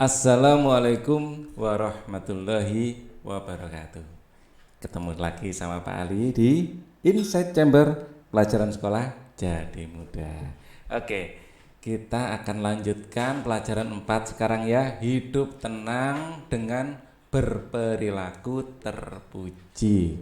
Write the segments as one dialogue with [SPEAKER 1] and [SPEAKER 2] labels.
[SPEAKER 1] Assalamualaikum warahmatullahi wabarakatuh. Ketemu lagi sama Pak Ali di Inside Chamber Pelajaran Sekolah Jadi Muda. Oke, kita akan lanjutkan pelajaran 4 sekarang ya. Hidup tenang dengan berperilaku terpuji.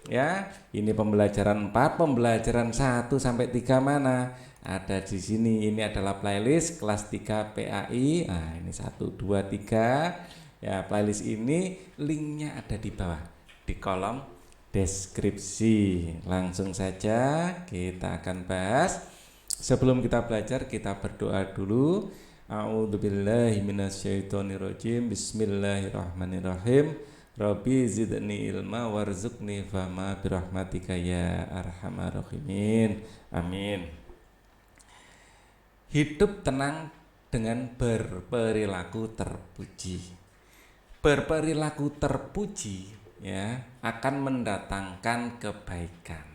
[SPEAKER 1] Ya, ini pembelajaran 4, pembelajaran 1 sampai 3 mana? Ada di sini. Ini adalah playlist kelas 3 PAI. Nah, ini 1 2 3. Ya, playlist ini linknya ada di bawah di kolom deskripsi. Langsung saja kita akan bahas. Sebelum kita belajar, kita berdoa dulu. A'udzubillahi minasyaitonirrajim. Bismillahirrahmanirrahim. Rabbi zidni ilma warzuqni fama birahmatika ya arhamar rahimin. Amin. Hidup tenang dengan berperilaku terpuji. Berperilaku terpuji ya akan mendatangkan kebaikan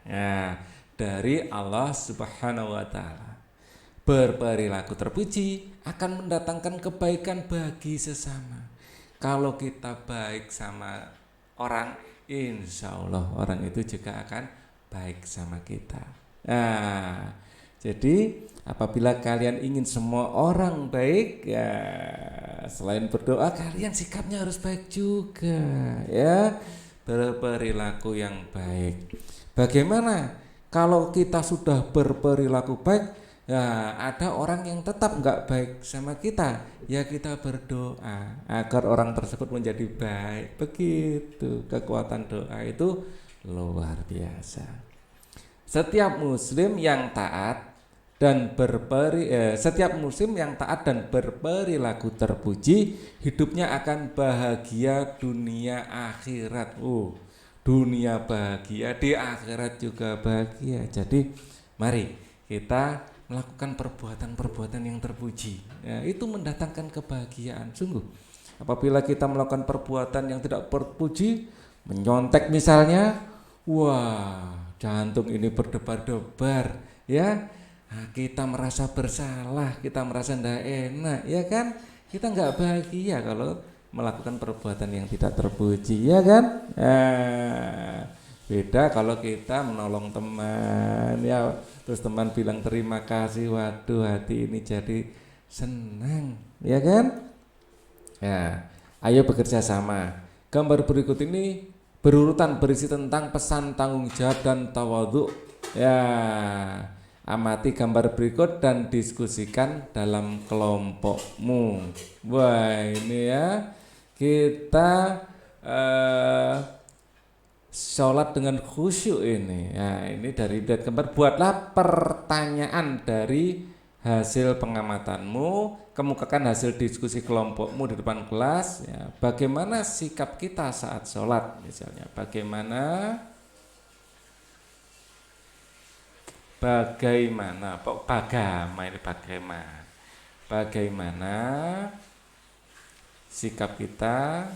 [SPEAKER 1] ya dari Allah Subhanahu wa taala. Berperilaku terpuji akan mendatangkan kebaikan bagi sesama. Kalau kita baik sama orang, insya Allah orang itu juga akan baik sama kita. Nah, jadi apabila kalian ingin semua orang baik, ya selain berdoa kalian sikapnya harus baik juga, ya. Berperilaku yang baik. Bagaimana kalau kita sudah berperilaku baik? Ya, ada orang yang tetap nggak baik sama kita, ya kita berdoa agar orang tersebut menjadi baik. Begitu, kekuatan doa itu luar biasa. Setiap muslim yang taat dan berperilaku terpuji, hidupnya akan bahagia dunia akhirat. Dunia bahagia, di akhirat juga bahagia. Jadi mari kita melakukan perbuatan-perbuatan yang terpuji. Ya, itu mendatangkan kebahagiaan. Sungguh, apabila kita melakukan perbuatan yang tidak terpuji, menyontek misalnya, wah, jantung ini berdebar-debar, ya. Nah, kita merasa bersalah, kita merasa tidak enak, ya kan? Kita nggak bahagia kalau melakukan perbuatan yang tidak terpuji, ya kan? Beda kalau kita menolong teman, ya, terus teman bilang terima kasih, waduh hati ini jadi senang, ya kan? Ya, ayo bekerja sama. Gambar berikut ini berurutan berisi tentang pesan tanggung jawab dan tawadhu. Ya, amati gambar berikut dan diskusikan dalam kelompokmu. Wah, ini ya kita sholat dengan khusyuk ini. Ya, ini dari lihat gambar. Buatlah pertanyaan dari hasil pengamatanmu, kemukakan hasil diskusi kelompokmu di depan kelas. Ya, bagaimana sikap kita saat sholat misalnya? Bagaimana sikap kita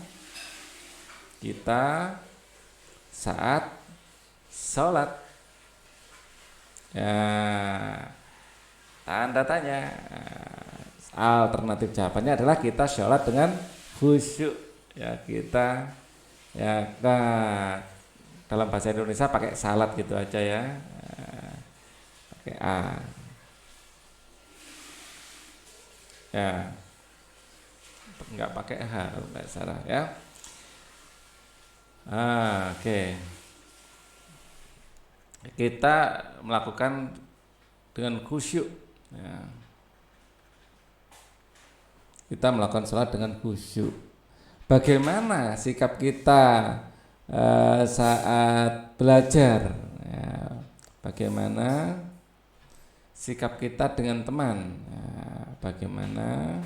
[SPEAKER 1] saat sholat? Ya, tanda tanya. Alternatif jawabannya adalah kita sholat dengan khusyuk. Ya, kita ya dalam bahasa Indonesia pakai salat gitu aja ya. Pakai A. Ya, nggak pakai H kalau nggak salah ya. Oke. Kita melakukan dengan khusyuk. Ya. Kita melakukan sholat dengan khusyuk. Bagaimana sikap kita saat belajar? Ya. Bagaimana sikap kita dengan teman? Ya. Bagaimana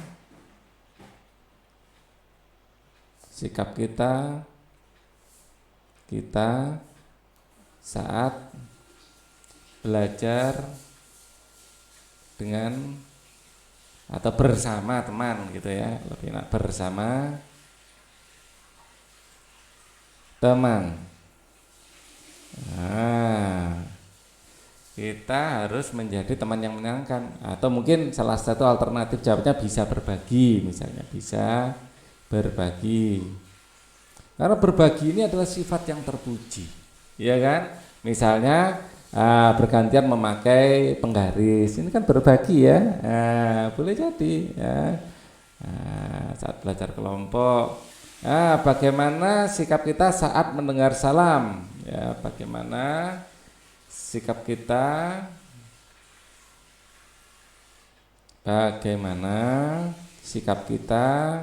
[SPEAKER 1] sikap kita saat belajar dengan atau bersama teman gitu ya, lebih enak bersama teman. Nah, kita harus menjadi teman yang menyenangkan. Atau mungkin salah satu alternatif jawabnya bisa berbagi, misalnya bisa berbagi. Karena berbagi ini adalah sifat yang terpuji, ya kan? Misalnya bergantian memakai penggaris, ini kan berbagi ya, boleh jadi ya. Saat belajar kelompok, bagaimana sikap kita saat mendengar salam, ya, bagaimana sikap kita, bagaimana sikap kita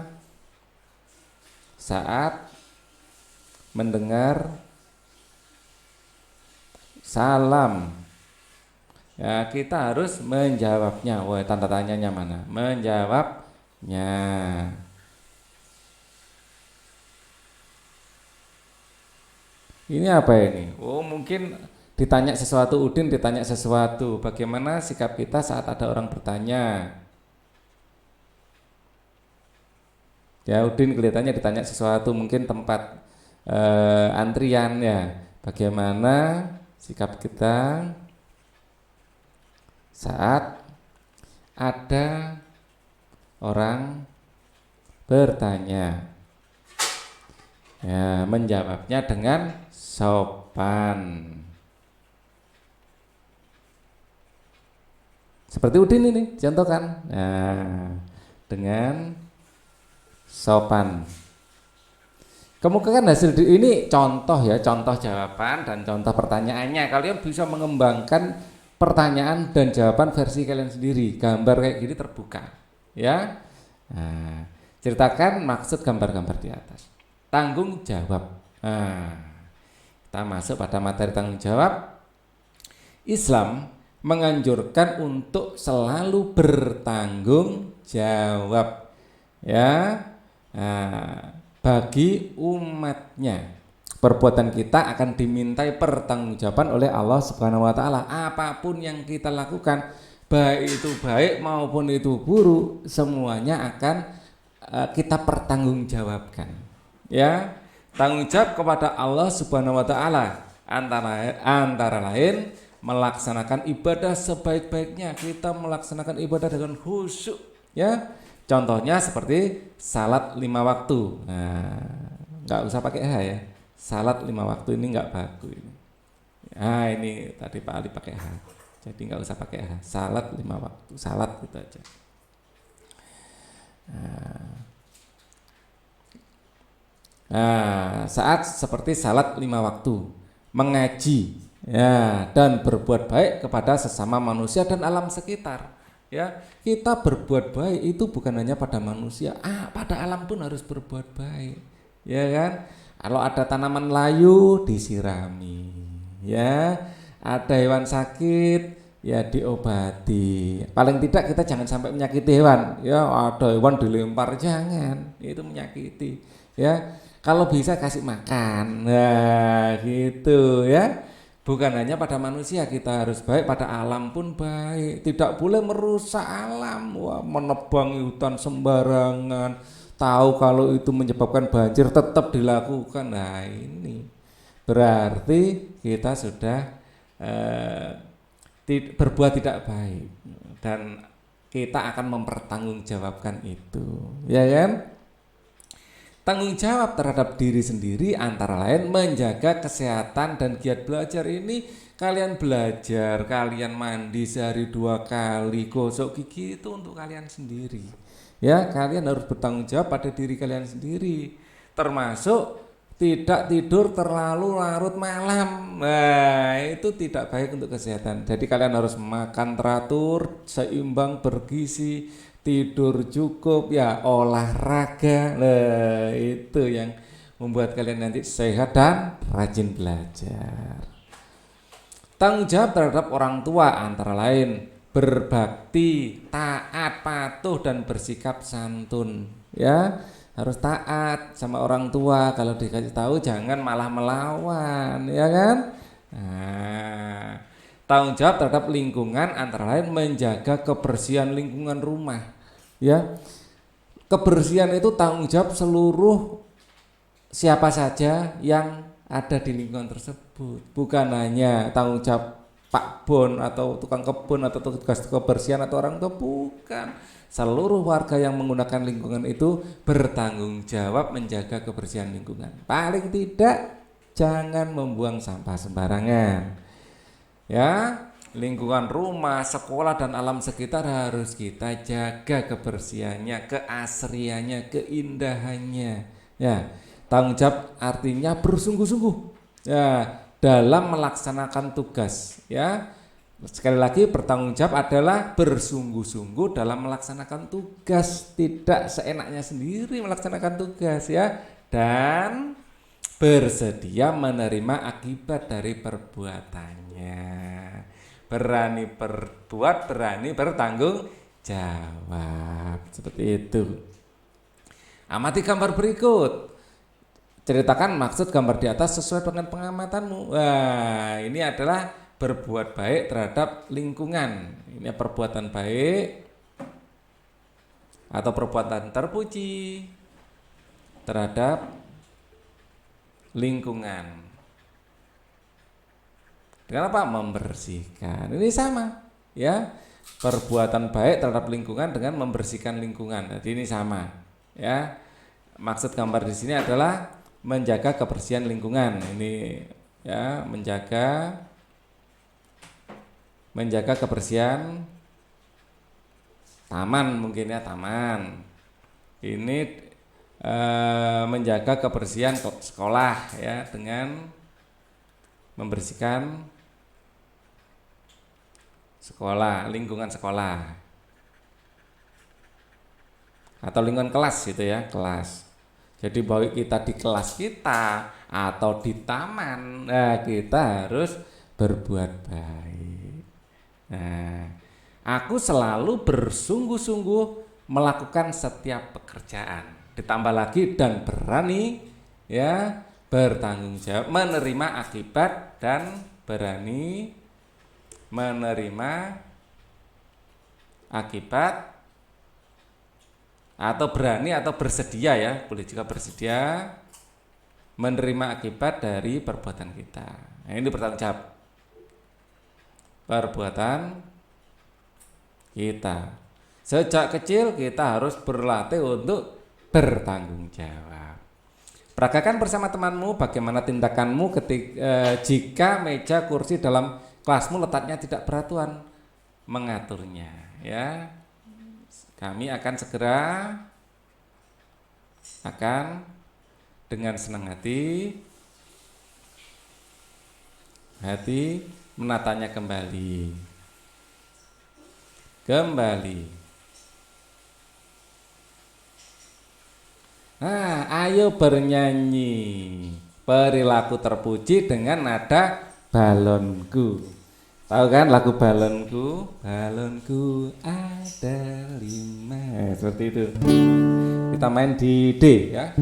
[SPEAKER 1] saat mendengar salam. Ya, kita harus menjawabnya. Wah, tanda tanyanya mana? Menjawabnya. Ini apa ini? Oh, mungkin ditanya sesuatu, Udin ditanya sesuatu. Bagaimana sikap kita saat ada orang bertanya? Ya, Udin kelihatannya ditanya sesuatu, mungkin tempat antrian ya. Bagaimana sikap kita saat ada orang bertanya? Ya, menjawabnya dengan sopan. Seperti Udin ini, contohkan. Nah, dengan sopan. Kemungkinan hasil ini contoh ya, contoh jawaban dan contoh pertanyaannya. Kalian bisa mengembangkan pertanyaan dan jawaban versi kalian sendiri. Gambar kayak gini terbuka, ya. Nah, ceritakan maksud gambar-gambar di atas. Tanggung jawab. Nah, kita masuk pada materi tanggung jawab. Islam menganjurkan untuk selalu bertanggung jawab, ya. Nah, bagi umatnya, perbuatan kita akan dimintai pertanggungjawaban oleh Allah Subhanahu wa taala. Apapun yang kita lakukan, baik itu baik maupun itu buruk, semuanya akan kita pertanggungjawabkan. Ya, tanggung jawab kepada Allah Subhanahu wa taala antara lain melaksanakan ibadah sebaik-baiknya. Kita melaksanakan ibadah dengan khusyuk, ya. Contohnya seperti salat 5 waktu. Nah, nggak usah pakai H ya. Salat 5 waktu ini nggak bagus ini. Nah, ini tadi Pak Ali pakai H. Jadi nggak usah pakai H. Salat 5 waktu. Salat gitu aja. Nah, saat seperti salat 5 waktu, mengaji, ya, dan berbuat baik kepada sesama manusia dan alam sekitar. Ya, kita berbuat baik itu bukan hanya pada manusia, pada alam pun harus berbuat baik, ya kan? Kalau ada tanaman layu disirami, ya, ada hewan sakit ya diobati. Paling tidak kita jangan sampai menyakiti hewan, ya. Ada hewan dilempar, jangan, itu menyakiti, ya. Kalau bisa kasih makan, nah gitu ya. Bukan hanya pada manusia, kita harus baik pada alam pun baik. Tidak boleh merusak alam. Wah, menebangi hutan sembarangan. Tahu kalau itu menyebabkan banjir tetap dilakukan. Nah, ini berarti kita sudah berbuat tidak baik dan kita akan mempertanggungjawabkan itu, ya kan? Tanggung jawab terhadap diri sendiri antara lain menjaga kesehatan dan giat belajar. Ini kalian belajar, kalian mandi sehari 2 kali, gosok gigi itu untuk kalian sendiri. Ya, kalian harus bertanggung jawab pada diri kalian sendiri. Termasuk tidak tidur terlalu larut malam. Nah, itu tidak baik untuk kesehatan. Jadi kalian harus makan teratur, seimbang, bergizi, tidur cukup, ya, olahraga. Nah, itu yang membuat kalian nanti sehat dan rajin belajar. Tanggung jawab terhadap orang tua antara lain berbakti, taat, patuh dan bersikap santun, ya. Harus taat sama orang tua, kalau dikasih tahu jangan malah melawan, ya kan? Nah, tanggung jawab terhadap lingkungan antara lain menjaga kebersihan lingkungan rumah, ya. Kebersihan itu tanggung jawab seluruh siapa saja yang ada di lingkungan tersebut, bukan hanya tanggung jawab Pak Bon atau tukang kebun atau tugas kebersihan atau orang tua, bukan. Seluruh warga yang menggunakan lingkungan itu bertanggung jawab menjaga kebersihan lingkungan. Paling tidak jangan membuang sampah sembarangan. Ya, lingkungan rumah, sekolah dan alam sekitar harus kita jaga kebersihannya, keasriannya, keindahannya. Ya, tanggung jawab artinya bersungguh-sungguh. Ya, dalam melaksanakan tugas, ya. Sekali lagi, bertanggung jawab adalah bersungguh-sungguh dalam melaksanakan tugas, tidak seenaknya sendiri melaksanakan tugas, ya. Dan bersedia menerima akibat dari perbuatannya. Berani berbuat, berani bertanggung jawab. Seperti itu. Amati gambar berikut. Ceritakan maksud gambar di atas sesuai dengan pengamatanmu. Wah, ini adalah berbuat baik terhadap lingkungan. Ini perbuatan baik atau perbuatan terpuji terhadap lingkungan. Dengan apa? Membersihkan. Ini sama, ya. Perbuatan baik terhadap lingkungan dengan membersihkan lingkungan. Jadi ini sama, ya. Maksud gambar di sini adalah menjaga kebersihan lingkungan. Ini, ya, menjaga kebersihan taman, mungkin ya, taman. Ini menjaga kebersihan sekolah, ya, dengan membersihkan sekolah, lingkungan sekolah atau lingkungan kelas gitu, ya, kelas. Jadi baik kita di kelas kita atau di taman, nah, kita harus berbuat baik. Nah, aku selalu bersungguh-sungguh melakukan setiap pekerjaan. Ditambah lagi dan berani, ya, bertanggung jawab, menerima akibat dan berani menerima akibat, atau berani atau bersedia, ya, boleh juga bersedia menerima akibat dari perbuatan kita. Nah, ini bertanggung jawab perbuatan kita. Sejak kecil kita harus berlatih untuk bertanggung jawab. Peragakan bersama temanmu bagaimana tindakanmu jika meja kursi dalam kelasmu letaknya tidak beraturan, mengaturnya, ya. Kami akan segera dengan senang hati menatanya kembali. Nah, ayo bernyanyi perilaku terpuji dengan nada balonku. Tahu kan lagu balonku? Balonku ada 5. Seperti itu. Kita main di D, ya.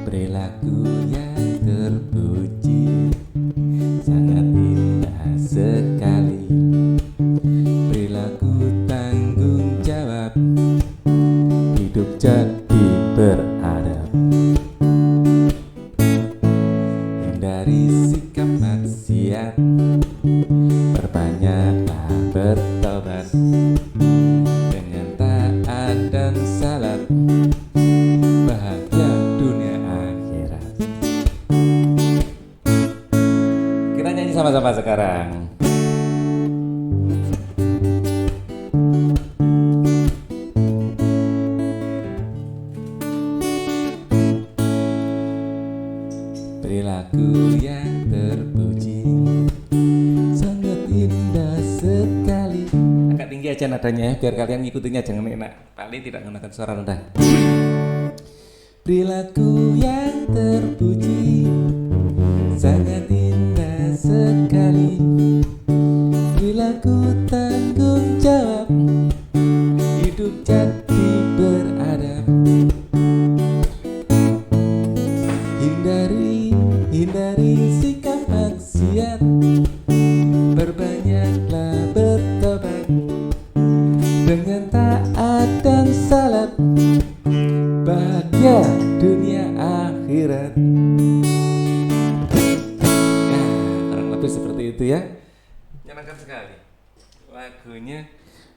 [SPEAKER 1] Perilaku yang terpuji sangat indah sekali. Perilaku tanggung jawab, hidup jadi beradab. Hindari sikap maksiat, perbanyaklah bertobat. Dengan taat dan salat, bahagia dunia akhirat. Kita nyanyi sama-sama sekarang. Perilaku yang terpuji sangat indah sekali. Agak tinggi aja nadanya, biar kalian ngikutinnya, jangan enak. Paling tidak menggunakan suara rendah. Perilaku yang terpuji sangat indah sekali. Perilaku tanggung jawab, hidup jadi beradab. Hindari sikap maksiat, berbanyaklah bertobat. Dengan taat itu ya. Menyenangkan sekali. Lagunya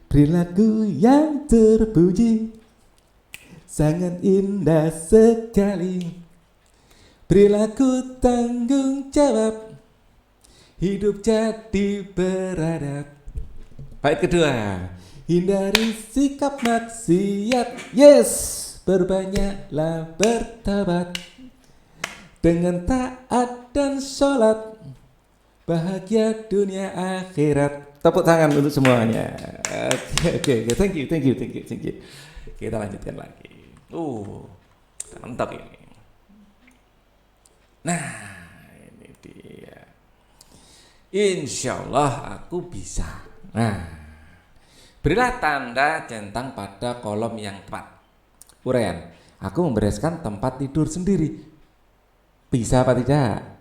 [SPEAKER 1] perilaku yang terpuji, sangat indah sekali. Perilaku tanggung jawab, hidup jadi beradab. Bait kedua, hindari sikap maksiat. Yes, berbanyaklah bertobat, dengan taat dan sholat, bahagia dunia akhirat. Tepuk tangan untuk semuanya. Oke. Thank you. Kita lanjutkan lagi. Mantap ini. Nah, ini dia. Insya Allah aku bisa. Nah, berilah tanda centang pada kolom yang tepat. Uraian, aku membereskan tempat tidur sendiri. Bisa apa tidak?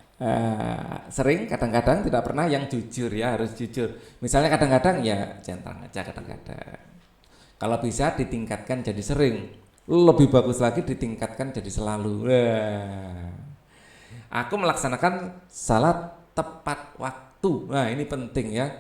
[SPEAKER 1] Sering, kadang-kadang, tidak pernah. Yang jujur ya, harus jujur. Misalnya kadang-kadang ya centang aja kadang-kadang. Kalau bisa ditingkatkan jadi sering. Lebih bagus lagi ditingkatkan jadi selalu. Aku melaksanakan salat tepat waktu. Nah, ini penting ya.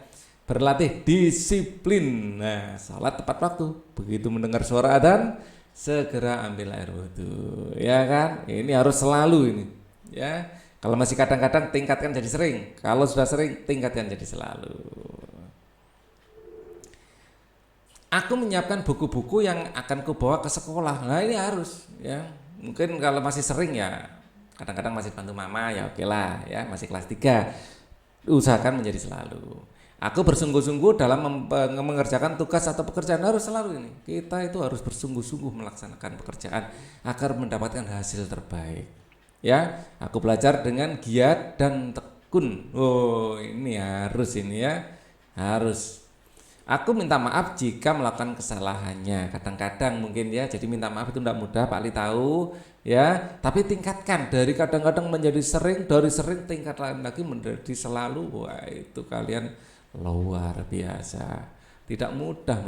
[SPEAKER 1] Berlatih disiplin. Nah, salat tepat waktu. Begitu mendengar suara adzan, segera ambil air wudhu. Ya kan? Ini harus selalu ini. Ya. Kalau masih kadang-kadang tingkatkan jadi sering. Kalau sudah sering tingkatkan jadi selalu. Aku menyiapkan buku-buku yang akan kubawa ke sekolah. Nah, ini harus ya. Mungkin kalau masih sering ya, kadang-kadang masih bantu mama ya oke lah ya, masih kelas 3. Usahakan menjadi selalu. Aku bersungguh-sungguh dalam mengerjakan tugas atau pekerjaan, harus selalu ini. Kita itu harus bersungguh-sungguh melaksanakan pekerjaan agar mendapatkan hasil terbaik. Ya, aku belajar dengan giat dan tekun. Ini harus ini ya. Harus. Aku minta maaf jika melakukan kesalahannya. Kadang-kadang mungkin ya, jadi minta maaf itu tidak mudah, Pak Ali tahu ya. Tapi tingkatkan dari kadang-kadang menjadi sering, dari sering tingkatkan lagi menjadi selalu. Wah, itu kalian luar biasa. Tidak mudah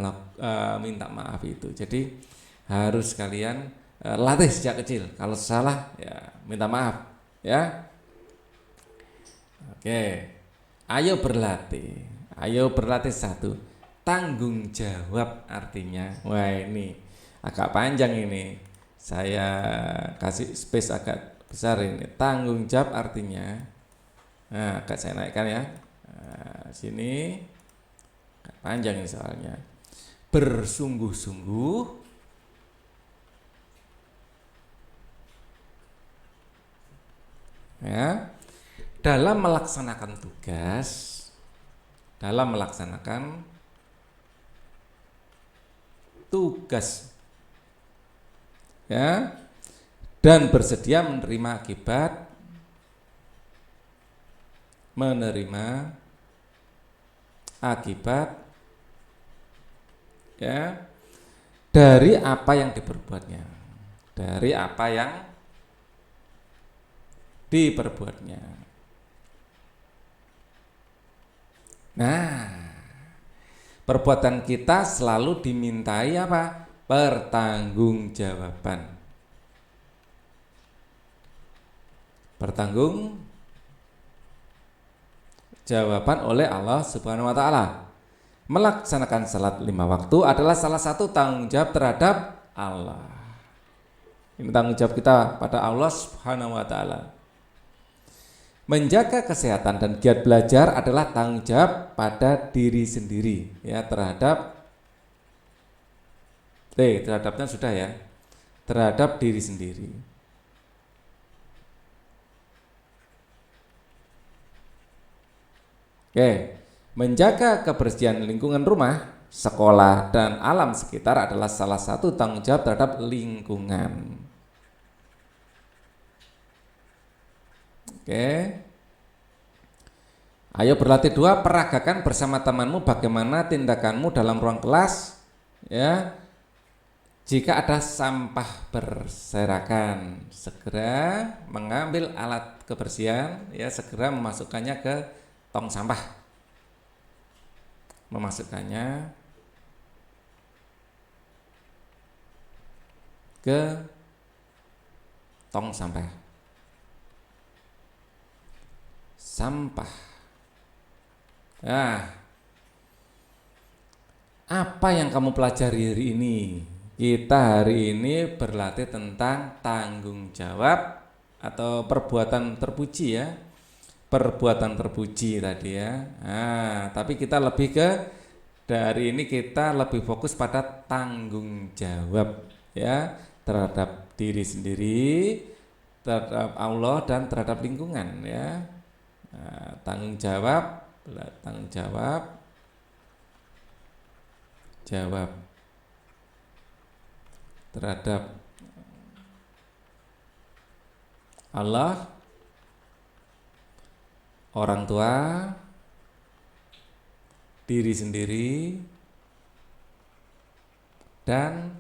[SPEAKER 1] minta maaf itu. Jadi harus kalian latih sejak kecil. Kalau salah ya minta maaf ya. Oke. Ayo berlatih satu. Tanggung jawab artinya. Wah, ini agak panjang ini. Saya kasih space agak besar ini. Tanggung jawab artinya. Nah, agak saya naikkan ya. Nah, sini agak panjang ini soalnya. Bersungguh-sungguh ya, dalam melaksanakan tugas, ya, dan bersedia menerima akibat ya dari apa yang diperbuatnya. Nah, perbuatan kita selalu dimintai apa? Pertanggungjawaban oleh Allah Subhanahu wa taala. Melaksanakan salat 5 waktu adalah salah satu tanggung jawab terhadap Allah. Ini tanggung jawab kita pada Allah Subhanahu wa taala. Menjaga kesehatan dan giat belajar adalah tanggung jawab pada diri sendiri ya, terhadapnya sudah ya, terhadap diri sendiri. Oke, menjaga kebersihan lingkungan rumah, sekolah dan alam sekitar adalah salah satu tanggung jawab terhadap lingkungan. Oke. Ayo berlatih 2, peragakan bersama temanmu bagaimana tindakanmu dalam ruang kelas ya. Jika ada sampah berserakan, segera mengambil alat kebersihan ya, segera memasukkannya ke tong sampah. Sampah Nah, apa yang kamu pelajari hari ini? Kita hari ini berlatih tentang tanggung jawab atau perbuatan terpuji ya. Perbuatan terpuji tadi ya. Nah, tapi kita lebih ke dari ini kita lebih fokus pada tanggung jawab ya terhadap diri sendiri, terhadap Allah dan terhadap lingkungan ya. Nah, tanggung jawab jawab terhadap Allah, orang tua, diri sendiri, dan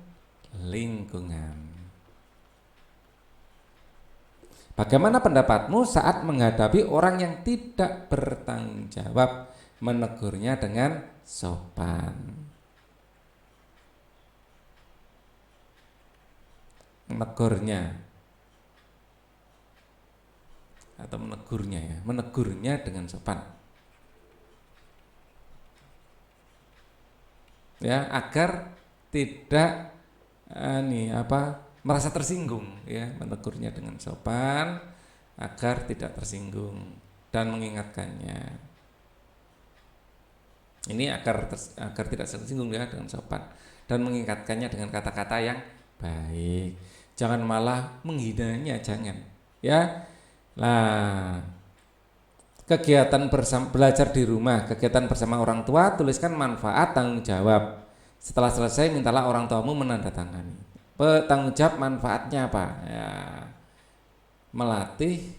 [SPEAKER 1] lingkungan. Bagaimana pendapatmu saat menghadapi orang yang tidak bertanggung jawab, menegurnya dengan sopan? Menegurnya atau menegurnya ya, menegurnya dengan sopan. Ya, agar tidak merasa tersinggung ya, menegurnya dengan sopan agar tidak tersinggung dan mengingatkannya. Ini agar tidak tersinggung ya dengan sopan dan mengingatkannya dengan kata-kata yang baik. Jangan malah menghinanya, jangan. Ya. Nah, kegiatan belajar di rumah, kegiatan bersama orang tua, tuliskan manfaat tanggung jawab. Setelah selesai mintalah orang tuamu menandatangani. Tanggung jawab manfaatnya apa? Ya, melatih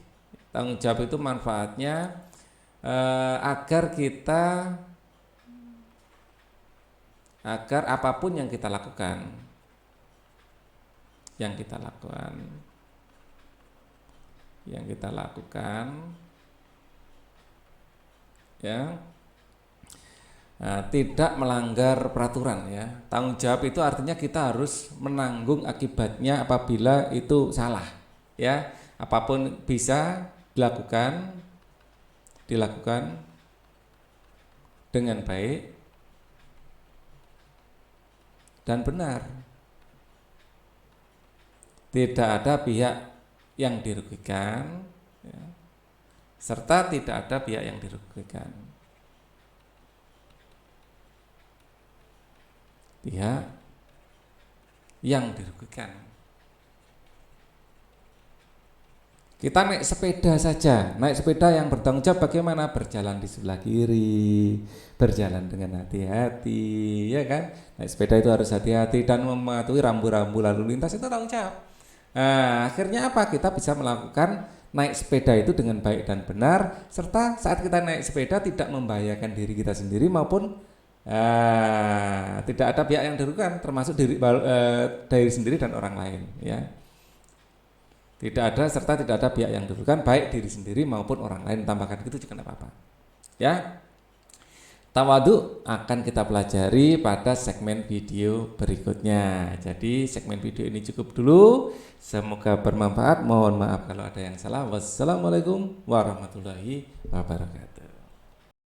[SPEAKER 1] tanggung jawab itu manfaatnya agar apapun yang kita lakukan ya tidak melanggar peraturan ya. Tanggung jawab itu artinya kita harus menanggung akibatnya apabila itu salah ya. Apapun bisa dilakukan dengan baik dan benar. Tidak ada pihak yang dirugikan ya, serta tidak ada pihak yang dirugikan. Pihak yang dirugikan. Kita naik sepeda saja, naik sepeda yang bertanggung jawab bagaimana? Berjalan di sebelah kiri, berjalan dengan hati-hati, ya kan? Naik sepeda itu harus hati-hati dan mematuhi rambu-rambu lalu lintas, itu tanggung jawab. Nah, akhirnya apa? Kita bisa melakukan naik sepeda itu dengan baik dan benar, serta saat kita naik sepeda tidak membahayakan diri kita sendiri maupun tidak ada pihak yang dirugikan, termasuk diri sendiri dan orang lain ya. Tidak ada serta tidak ada pihak yang dirugikan, baik diri sendiri maupun orang lain. Tambahkan gitu juga tidak apa-apa ya. Tawadu akan kita pelajari pada segmen video berikutnya. Jadi segmen video ini cukup dulu. Semoga bermanfaat. Mohon maaf kalau ada yang salah. Wassalamualaikum warahmatullahi wabarakatuh.